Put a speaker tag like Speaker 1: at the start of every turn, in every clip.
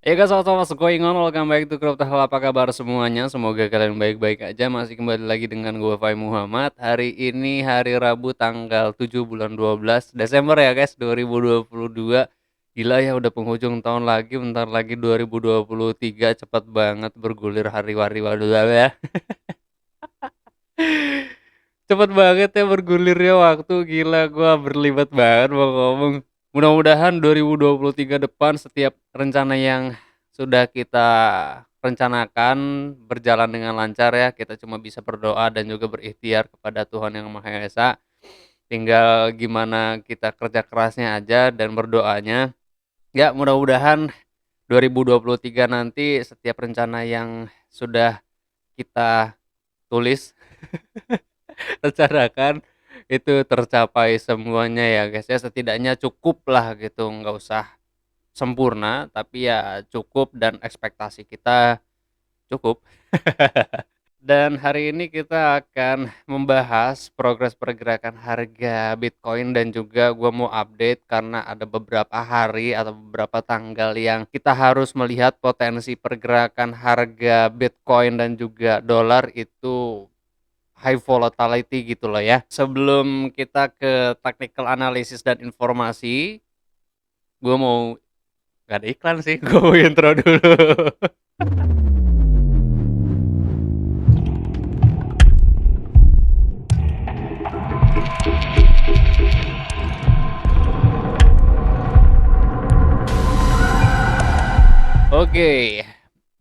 Speaker 1: Ya guys, sama-sama what's going on, welcome back to Krop Tahal, apa kabar semuanya? Semoga kalian baik-baik aja, masih kembali lagi dengan gue Fai Muhammad. Hari ini hari Rabu tanggal 7 bulan 12 Desember ya guys, 2022. Gila ya, udah penghujung tahun lagi, bentar lagi 2023, cepat banget bergulir hari-hari, waduh ya. Cepet banget ya bergulirnya waktu, gila gua berlibat banget mau ngomong. Mudah-mudahan 2023 depan setiap rencana yang sudah kita rencanakan berjalan dengan lancar ya. Kita cuma bisa berdoa dan juga berikhtiar kepada Tuhan Yang Maha Esa. Tinggal gimana kita kerja kerasnya aja dan berdoanya. Ya, mudah-mudahan 2023 nanti setiap rencana yang sudah kita tulis rencanakan itu tercapai semuanya ya guys ya, setidaknya cukup lah gitu, nggak usah sempurna tapi ya cukup dan ekspektasi kita cukup. Dan hari ini kita akan membahas progres pergerakan harga Bitcoin dan juga gua mau update karena ada beberapa hari atau beberapa tanggal yang kita harus melihat potensi pergerakan harga Bitcoin dan juga dolar itu high volatility gitu loh ya. Sebelum kita ke technical analysis dan informasi, gue mau gak ada iklan sih, gue mau intro dulu. Oke,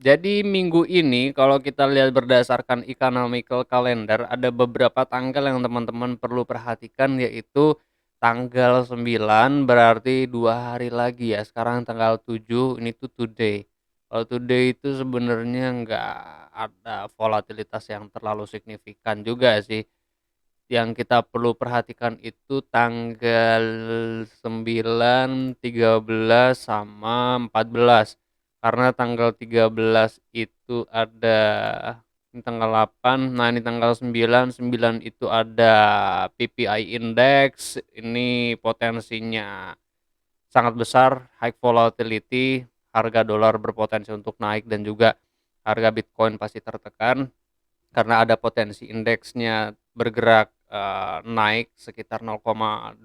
Speaker 1: jadi minggu ini kalau kita lihat berdasarkan economical calendar ada beberapa tanggal yang teman-teman perlu perhatikan, yaitu tanggal 9 berarti 2 hari lagi ya. Sekarang tanggal 7 ini tuh today. Kalau today itu sebenarnya nggak ada volatilitas yang terlalu signifikan juga sih. Yang kita perlu perhatikan itu tanggal 9, 13 sama 14. Karena tanggal 13 itu ada ini tanggal 8, nah ini tanggal 9, 9 itu ada PPI index, ini potensinya sangat besar, high volatility, harga dolar berpotensi untuk naik dan juga harga Bitcoin pasti tertekan karena ada potensi indeksnya bergerak naik sekitar 0,2%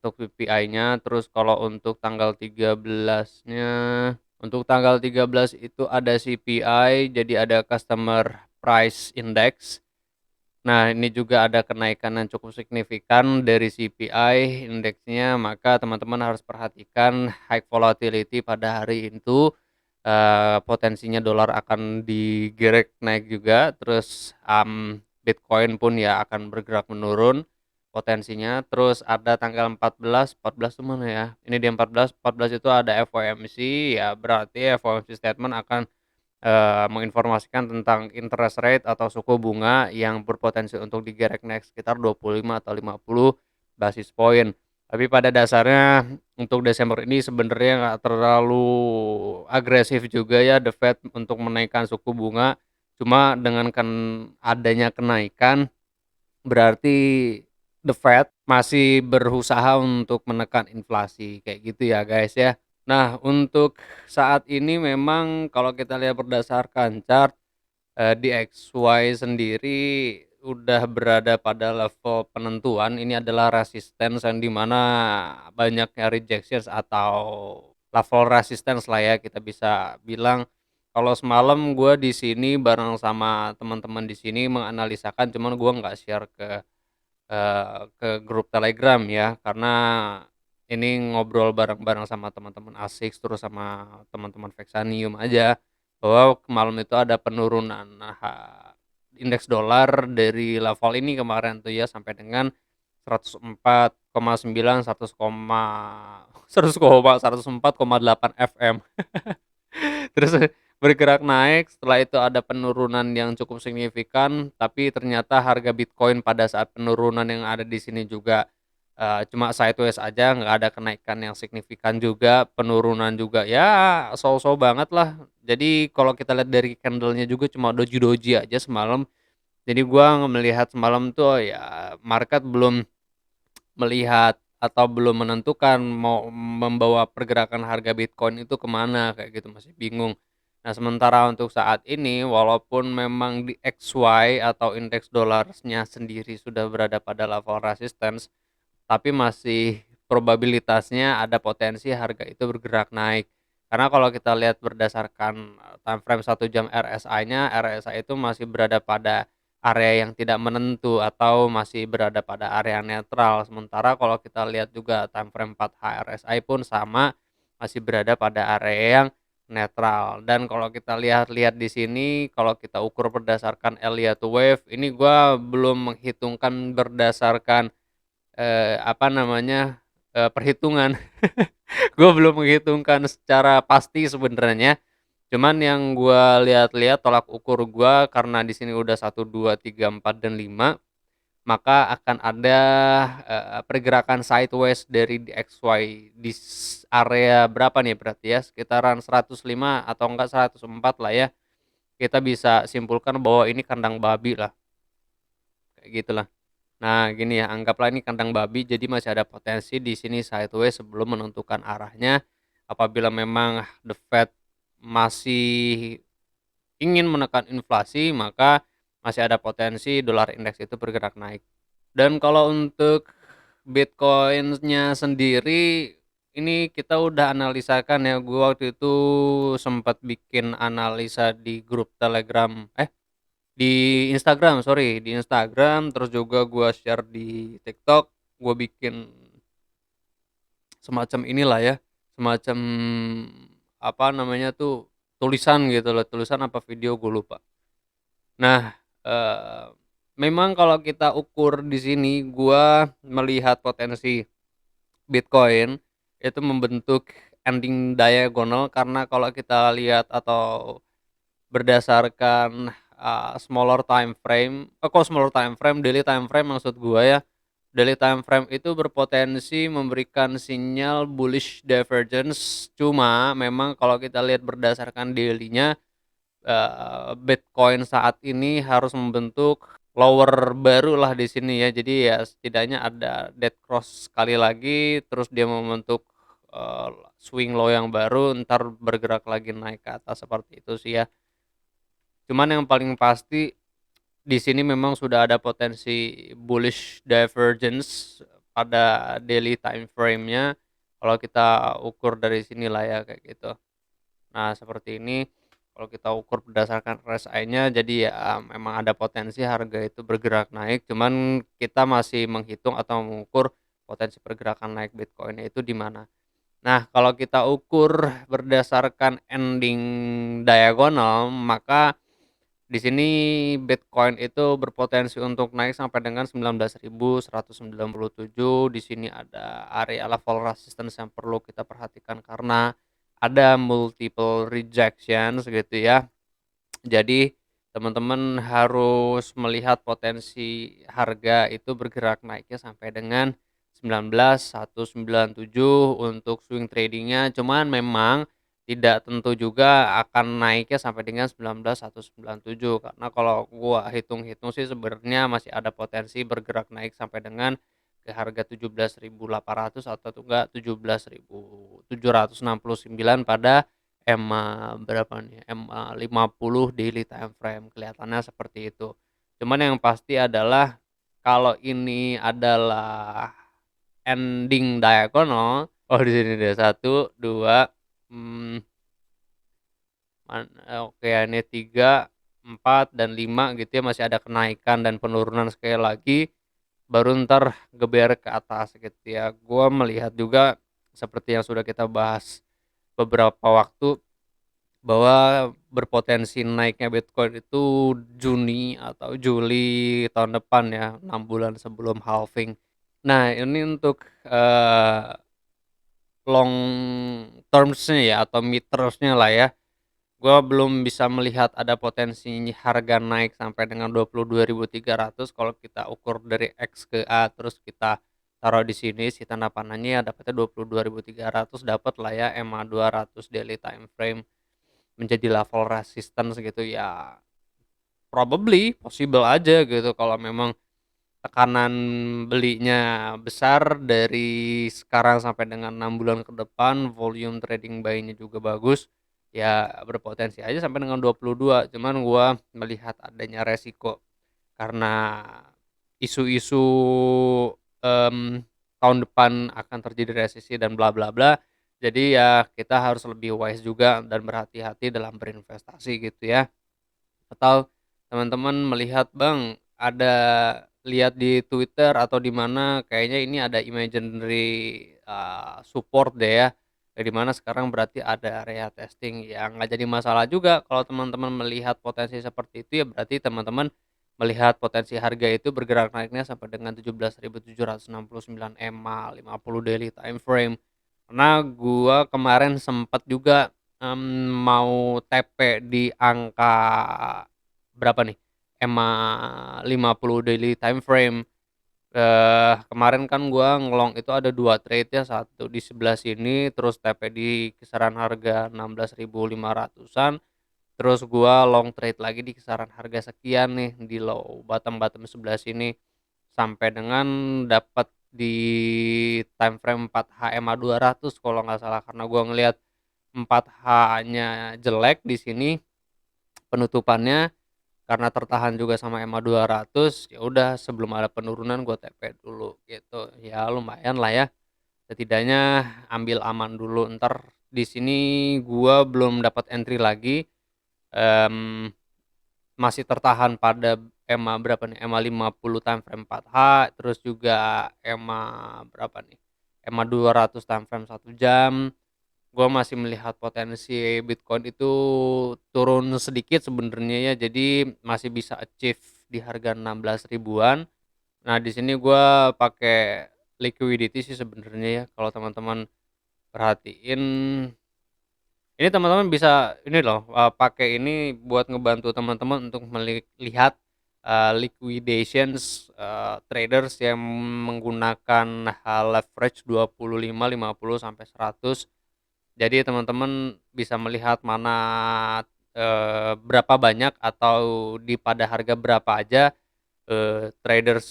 Speaker 1: untuk PPI-nya. Terus kalau untuk tanggal 13-nya, untuk tanggal 13 itu ada CPI, jadi ada Customer Price Index. Nah, ini juga ada kenaikan yang cukup signifikan dari CPI indeksnya, maka teman-teman harus perhatikan high volatility pada hari itu, potensinya dolar akan digerek naik juga, terus, Bitcoin pun ya akan bergerak menurun potensinya. Terus ada tanggal 14, 14 tuh mana ya? Ini di 14, 14 itu ada FOMC, ya berarti FOMC statement akan menginformasikan tentang interest rate atau suku bunga yang berpotensi untuk digerek naik sekitar 25 atau 50 basis point. Tapi pada dasarnya untuk Desember ini sebenarnya nggak terlalu agresif juga ya The Fed untuk menaikkan suku bunga. Cuma dengan adanya kenaikan berarti The Fed masih berusaha untuk menekan inflasi kayak gitu ya guys ya. Nah, untuk saat ini memang kalau kita lihat berdasarkan chart, di XY sendiri udah berada pada level penentuan, ini adalah resistance yang di mana banyaknya rejections atau level resistance lah ya kita bisa bilang. Kalau semalam gue di sini bareng sama teman-teman di sini menganalisakan, cuman gue nggak share ke grup Telegram ya, karena ini ngobrol bareng-bareng sama teman-teman ASICS terus sama teman-teman Vexanium aja, bahwa malam itu ada penurunan indeks dolar dari level ini kemarin tuh ya sampai dengan 104,9, 104,8 FM. Terus bergerak naik, setelah itu ada penurunan yang cukup signifikan, tapi ternyata harga Bitcoin pada saat penurunan yang ada di sini juga cuma sideways aja, nggak ada kenaikan yang signifikan juga, penurunan juga ya so-so banget lah. Jadi kalau kita lihat dari candlenya juga cuma doji-doji aja semalam. Jadi gua melihat semalam tuh ya market belum melihat atau belum menentukan mau membawa pergerakan harga Bitcoin itu kemana kayak gitu, masih bingung. Nah, sementara untuk saat ini walaupun memang di XY atau indeks dolarnya sendiri sudah berada pada level resistance, tapi masih probabilitasnya ada potensi harga itu bergerak naik. Karena kalau kita lihat berdasarkan, time frame 1 jam RSI-nya, RSI itu masih berada pada area yang tidak menentu atau masih berada pada area netral. Sementara kalau kita lihat juga time frame 4H RSI pun sama, masih berada pada area yang netral. Dan kalau kita lihat-lihat di sini, kalau kita ukur berdasarkan Elliott Wave, ini gua belum menghitungkan berdasarkan apa namanya, perhitungan. Gue belum menghitungkan secara pasti sebenarnya, cuman yang gua lihat-lihat tolak ukur gua karena di sini udah 1, 2, 3, 4, dan 5, maka akan ada, pergerakan sideways dari DXY di area berapa nih berarti ya, sekitaran 105 atau enggak 104 lah ya. Kita bisa simpulkan bahwa ini kandang babi lah, kayak gitulah. Nah, gini ya, anggaplah ini kandang babi, jadi masih ada potensi di sini sideways sebelum menentukan arahnya. Apabila memang The Fed masih ingin menekan inflasi, maka masih ada potensi dolar indeks itu bergerak naik. Dan kalau untuk Bitcoin-nya sendiri, ini kita udah analisakan ya. Gua waktu itu sempat bikin analisa di grup Telegram, di Instagram, sorry, di Instagram, terus juga gua share di TikTok. Gua bikin semacam inilah ya, semacam apa namanya tuh, tulisan gitu loh, tulisan apa video gue lupa. Nah, eee, memang kalau kita ukur di sini gua melihat potensi Bitcoin itu membentuk ending diagonal, karena kalau kita lihat atau berdasarkan, smaller time frame, kok smaller time frame, daily time frame maksud gua ya. Daily time frame itu berpotensi memberikan sinyal bullish divergence, cuma memang kalau kita lihat berdasarkan daily-nya, Bitcoin saat ini harus membentuk lower baru lah di sini ya. Jadi ya setidaknya ada dead cross sekali lagi, terus dia membentuk, swing low yang baru, entar bergerak lagi naik ke atas, seperti itu sih ya. Cuman yang paling pasti di sini memang sudah ada potensi bullish divergence pada daily time frame-nya, kalau kita ukur dari sinilah ya, kayak gitu. Nah, seperti ini, kalau kita ukur berdasarkan RSI-nya, jadi ya memang ada potensi harga itu bergerak naik, cuman kita masih menghitung atau mengukur potensi pergerakan naik Bitcoin-nya itu di mana. Nah, kalau kita ukur berdasarkan ending diagonal, maka di sini Bitcoin itu berpotensi untuk naik sampai dengan 19.197. Di sini ada area level resistance yang perlu kita perhatikan karena ada multiple rejections gitu ya. Jadi teman-teman harus melihat potensi harga itu bergerak naiknya sampai dengan 19.197 untuk swing tradingnya. Cuman memang tidak tentu juga akan naiknya sampai dengan 19.197, karena kalau gua hitung-hitung sih sebenarnya masih ada potensi bergerak naik sampai dengan ke harga 17.800 atau enggak 17.769 pada EMA berapa nih, EMA 50 daily time frame, kelihatannya seperti itu. Cuman yang pasti adalah kalau ini adalah ending diagonal, oh di sini deh 1, 2, mmm, oke ya, ini 3, 4, dan 5 gitu ya, masih ada kenaikan dan penurunan sekali lagi, baru entar geber ke atas gitu ya. Gua melihat juga seperti yang sudah kita bahas beberapa waktu, bahwa berpotensi naiknya Bitcoin itu Juni atau Juli tahun depan ya, 6 bulan sebelum halving. Nah, ini untuk, long terms-nya ya atau mid terms-nya lah ya, gua belum bisa melihat ada potensi harga naik sampai dengan 22.300 kalau kita ukur dari X ke A, terus kita taruh di sini si tanda panahnya ya dapatnya 22.300, dapat lah ya EMA 200 daily time frame menjadi level resistance gitu ya. Probably possible aja gitu kalau memang tekanan belinya besar dari sekarang sampai dengan 6 bulan ke depan, volume trading buy-nya juga bagus, ya berpotensi aja sampai dengan 22. Cuman gua melihat adanya resiko karena isu-isu, mmm, tahun depan akan terjadi resesi dan bla bla bla. Jadi ya kita harus lebih wise juga dan berhati-hati dalam berinvestasi gitu ya. Atau teman-teman melihat, "Bang, ada lihat di Twitter atau di mana kayaknya ini ada imaginary, support deh ya, di mana sekarang berarti ada area testing." Ya nggak jadi masalah juga kalau teman-teman melihat potensi seperti itu, ya berarti teman-teman melihat potensi harga itu bergerak naiknya sampai dengan 17.769 EMA, 50 daily time frame. Karena gua kemarin sempet juga, mau TP di angka berapa nih, EMA 50 daily time frame. Kemarin kan gua ngelong itu ada 2 trade ya, satu di sebelah sini, terus TP di kisaran harga 16.500-an, terus gua long trade lagi di kisaran harga sekian nih, di low bottom-bottom sebelah sini, sampai dengan dapat di time frame 4H EMA 200 kalau nggak salah, karena gua ngelihat 4H-nya jelek di sini penutupannya, karena tertahan juga sama EMA 200, ya udah sebelum ada penurunan gua TP dulu gitu. Ya lumayan lah ya, setidaknya ambil aman dulu, entar di sini gua belum dapat entry lagi, mmm, masih tertahan pada EMA berapa nih, EMA 50 time frame 4H, terus juga EMA berapa nih, EMA 200 time frame 1 jam. Gua masih melihat potensi Bitcoin itu turun sedikit sebenarnya ya, jadi masih bisa achieve di harga 16 ribuan. Nah, di sini gua pakai liquidity sih sebenarnya ya, kalau teman-teman perhatiin, ini teman-teman bisa ini loh, pakai ini buat ngebantu teman-teman untuk melihat, liquidations, traders yang menggunakan leverage 25, 50, sampai 100. Jadi teman-teman bisa melihat mana, berapa banyak atau di pada harga berapa aja, traders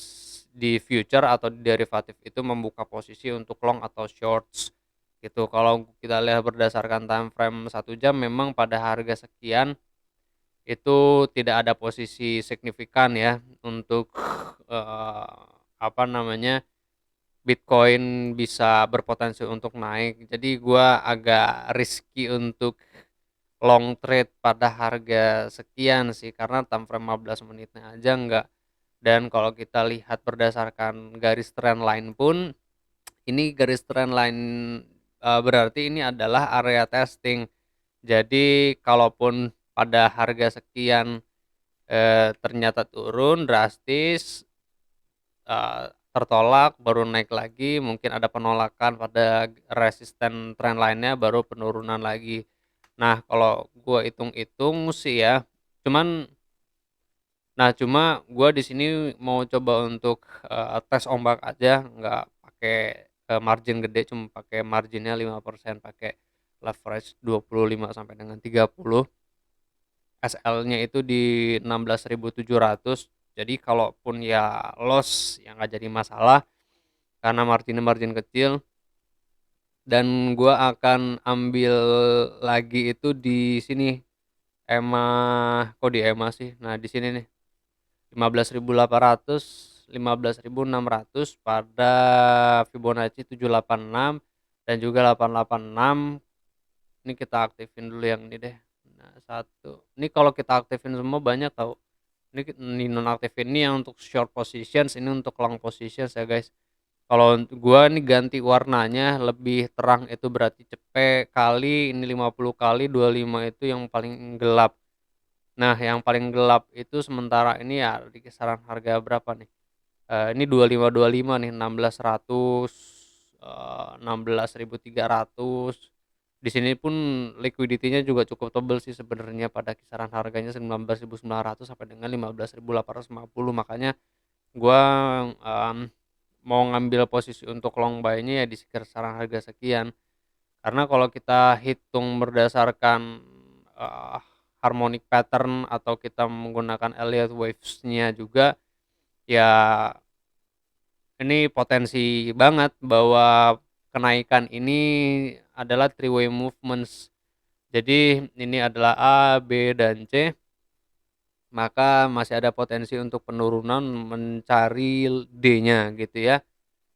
Speaker 1: di future atau di derivatif itu membuka posisi untuk long atau shorts gitu. Kalau kita lihat berdasarkan time frame 1 jam, memang pada harga sekian itu tidak ada posisi signifikan ya untuk, eee, apa namanya, Bitcoin bisa berpotensi untuk naik. Jadi gua agak risky untuk long trade pada harga sekian sih, karena time frame 15 menitnya aja enggak. Dan kalau kita lihat berdasarkan garis trend line pun, ini garis trend line, berarti ini adalah area testing. Jadi kalaupun pada harga sekian, ternyata turun drastis, tertolak baru naik lagi, mungkin ada penolakan pada resisten trend line-nya, baru penurunan lagi. Nah, kalau gua hitung-hitung sih ya, cuman cuma gua di sini mau coba untuk, tes ombak aja, nggak pakai, margin gede, cuma pakai marginnya 5%, pakai leverage 25 sampai dengan 30, SL-nya itu di 16.700. Jadi kalaupun ya loss, ya nggak jadi masalah karena marginnya margin kecil. Dan gua akan ambil lagi itu di sini, EMA, kok di EMA sih? Nah, di sini nih, 15.800, 15.600 pada Fibonacci 786 dan juga 886. Ini kita aktifin dulu yang ini deh. Nah, satu. Ini kalau kita aktifin semua banyak tau. Ini nonaktifin ini yang untuk short positions, ini untuk long positions ya guys. Kalau gua nih ganti warnanya lebih terang, itu berarti cepet kali ini 50 kali 25, itu yang paling gelap. Nah, yang paling gelap itu sementara ini ya di kisaran harga berapa nih? Ini 2525 nih, 16.100, 16.300. Di sini pun liquidity-nya juga cukup tebel sih sebenarnya, pada kisaran harganya 19.900 sampai dengan 15.850. Makanya gua, mau ngambil posisi untuk long buy-nya ya di kisaran harga sekian. Karena kalau kita hitung berdasarkan, eee, harmonic pattern atau kita menggunakan Elliott waves-nya juga, ya ini potensi banget bahwa kenaikan ini adalah three-way movements. Jadi ini adalah A, B, dan C, maka masih ada potensi untuk penurunan mencari D-nya gitu ya.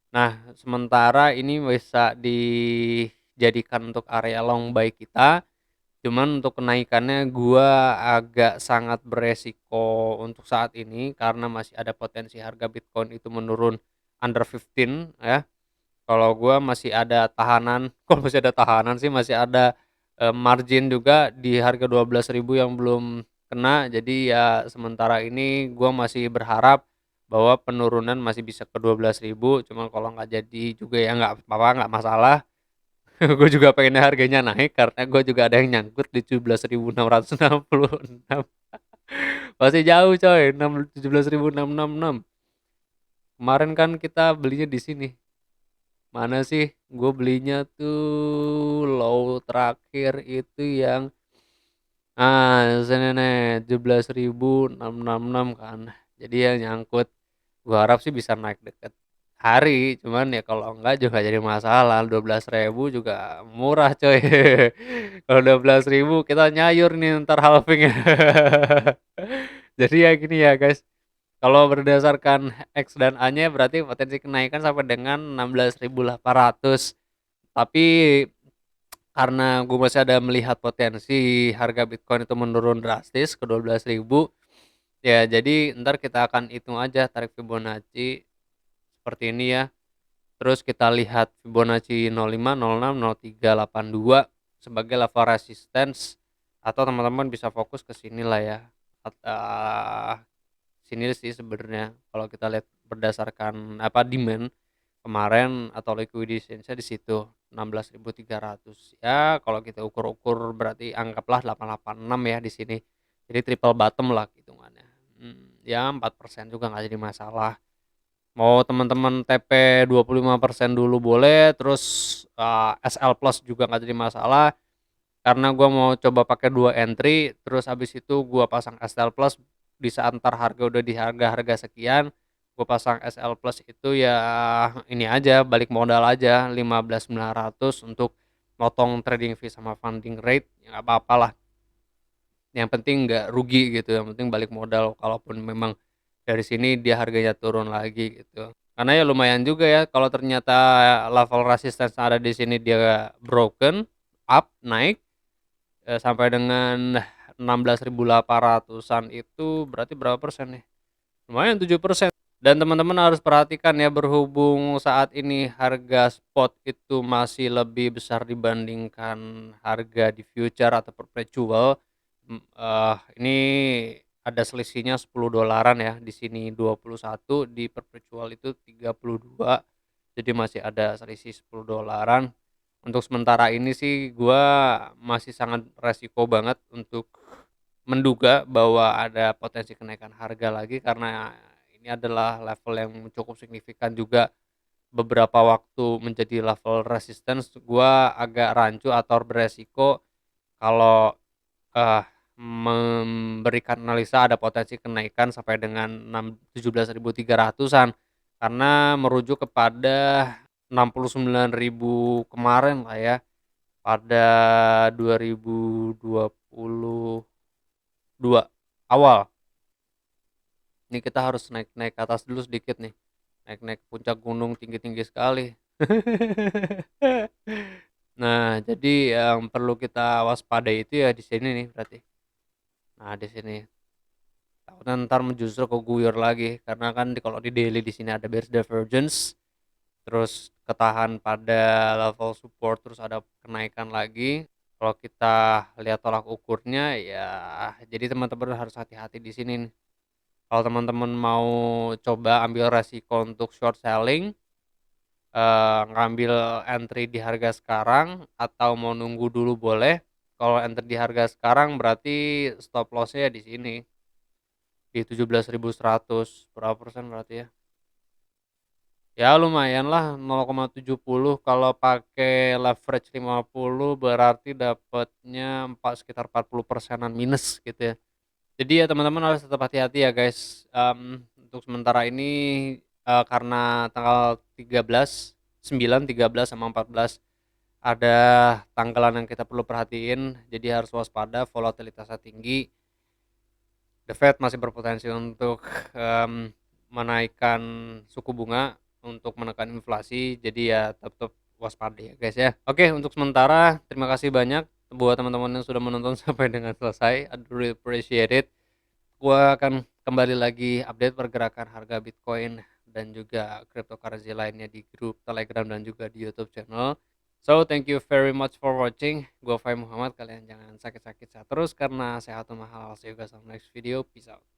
Speaker 1: Nah, sementara ini bisa dijadikan untuk area long buy kita, cuman untuk kenaikannya gua agak sangat beresiko untuk saat ini karena masih ada potensi harga Bitcoin itu menurun under 15 ya. Kalau gua masih ada tahanan, kalau masih ada tahanan sih masih ada, margin juga di harga 12.000 yang belum kena. Jadi ya sementara ini gua masih berharap bahwa penurunan masih bisa ke 12.000, cuman kalau nggak jadi juga ya nggak apa-apa, nggak masalah. Gue juga pengennya harganya naik karena gue juga ada yang nyangkut di 17.666. Masih jauh coy, 17.666. Kemarin kan kita belinya di sini. Mana sih? Gue belinya tuh low terakhir itu yang sini nih 17.666 kan. Jadi ya nyangkut. Gua harap sih bisa naik deket hari, cuman ya kalau enggak juga jadi masalah. 12.000 juga murah coy. Kalau 12.000 kita nyayur nih ntar halving. Jadi ya gini ya guys, kalau berdasarkan X dan A-nya berarti potensi kenaikan sampai dengan 16.800. Tapi karena gue masih ada melihat potensi harga Bitcoin itu menurun drastis ke 12.000, ya jadi ntar kita akan hitung aja tarik Fibonacci seperti ini ya. Terus kita lihat Fibonacci 05, 06, 03, 82 sebagai level resistance, atau teman-teman bisa fokus ke sini lah ya. Sini sih sebenarnya kalau kita lihat berdasarkan demand kemarin atau liquidity-nya di situ 16.300 ya. Kalau kita ukur-ukur berarti anggaplah 886 ya di sini, jadi triple bottom lah hitungannya. Ya 4% juga nggak jadi masalah. Mau teman-teman TP 25% dulu boleh, terus SL plus juga nggak jadi masalah karena gua mau coba pakai 2 entry, terus habis itu gua pasang SL plus di saat antar harga udah di harga-harga sekian, gua pasang SL plus itu ya ini aja balik modal aja 15.900 untuk motong trading fee sama funding rate, ya nggak apa-apa lah. Yang penting nggak rugi gitu, yang penting balik modal kalaupun memang dari sini dia harganya turun lagi gitu. Karena ya lumayan juga ya kalau ternyata level resistance ada di sini dia broken, up, naik, sampai dengan 16.800-an itu berarti berapa persen nih? Lumayan 7%. Dan teman-teman harus perhatikan ya, berhubung saat ini harga spot itu masih lebih besar dibandingkan harga di future atau perpetual. Ini ada selisihnya $10 ya, di sini 21, di perpetual itu 32. Jadi masih ada selisih $10. Untuk sementara ini sih gua masih sangat resiko banget untuk menduga bahwa ada potensi kenaikan harga lagi karena ini adalah level yang cukup signifikan juga beberapa waktu menjadi level resistance. Gua agak rancu atau beresiko kalau eh, memberikan analisa ada potensi kenaikan sampai dengan 17.300-an karena merujuk kepada 69.000 kemarin lah ya pada 2022 awal. Ini kita harus naik-naik ke atas dulu sedikit nih. Naik-naik ke puncak gunung tinggi-tinggi sekali. Nah, jadi yang perlu kita waspadai itu ya di sini nih berarti. Nah, di sini. Takutnya ntar justru keguyur lagi karena kan kalau di daily di sini ada bearish divergence, terus ketahan pada level support, terus ada kenaikan lagi. Kalau kita lihat tolak ukurnya ya, jadi teman-teman harus hati-hati di sini nih. Kalau teman-teman mau coba ambil resiko untuk short selling, ngambil entry di harga sekarang atau mau nunggu dulu boleh. Kalau entry di harga sekarang berarti stop loss-nya di sini di 17.100. Berapa persen berarti ya? Ya lumayan lah 0,70, kalau pakai leverage 50 berarti dapatnya sekitar 40%-an minus gitu ya. Jadi ya teman-teman harus tetap hati-hati ya guys. Untuk sementara ini karena tanggal 13, 9, 13 sama 14 ada tanggalan yang kita perlu perhatiin, jadi harus waspada, volatilitasnya tinggi. The Fed masih berpotensi untuk menaikkan suku bunga untuk menekan inflasi, jadi ya tetap waspada ya guys ya. Oke, untuk sementara terima kasih banyak buat teman-teman yang sudah menonton sampai dengan selesai. I really appreciate it. Gua akan kembali lagi update pergerakan harga Bitcoin dan juga cryptocurrency lainnya di grup Telegram dan juga di YouTube channel. So thank you very much for watching. Gua Fai Muhammad. Kalian jangan sakit-sakit sehat terus karena sehat mahal. See you guys on next video. Peace out.